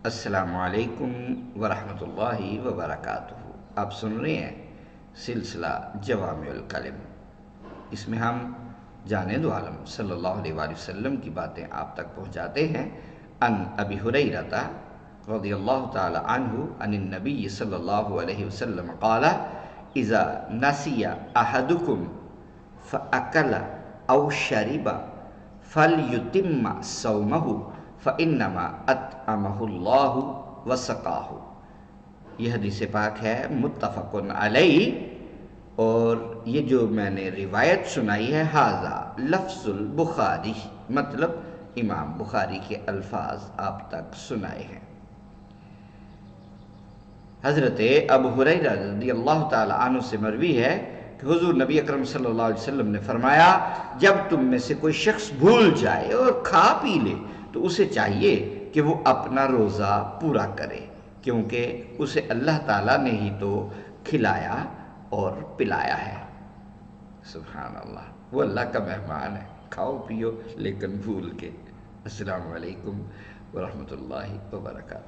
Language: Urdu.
السلام علیکم ورحمۃ اللہ وبرکاتہ۔ آپ سن رہے ہیں سلسلہ جوامع الکلم۔ اس میں ہم جانے دو عالم صلی اللہ علیہ وآلہ وسلم کی باتیں آپ تک پہنچاتے ہیں۔ ان ابی ہریرہ رضی اللہ تعالی عنہ عن النبی صلی اللہ علیہ وسلم قال اذا نسی احدکم فاکل او شرب فلیتم صومہ فانما اطعمہ اللہ وسقاہ۔ یہ حدیث پاک ہے متفق علیہ، اور یہ جو میں نے روایت سنائی ہے ھذا لفظ البخاری، مطلب امام بخاری کے الفاظ آپ تک سنائے ہیں۔ حضرت ابو ہریرہ رضی اللہ تعالی عنہ سے مروی ہے کہ حضور نبی اکرم صلی اللہ علیہ وسلم نے فرمایا، جب تم میں سے کوئی شخص بھول جائے اور کھا پی لے تو اسے چاہیے کہ وہ اپنا روزہ پورا کرے، کیونکہ اسے اللہ تعالیٰ نے ہی تو کھلایا اور پلایا ہے۔ سبحان اللہ، وہ اللہ کا مہمان ہے، کھاؤ پیو لیکن بھول کے۔ السلام علیکم ورحمۃ اللہ وبرکاتہ۔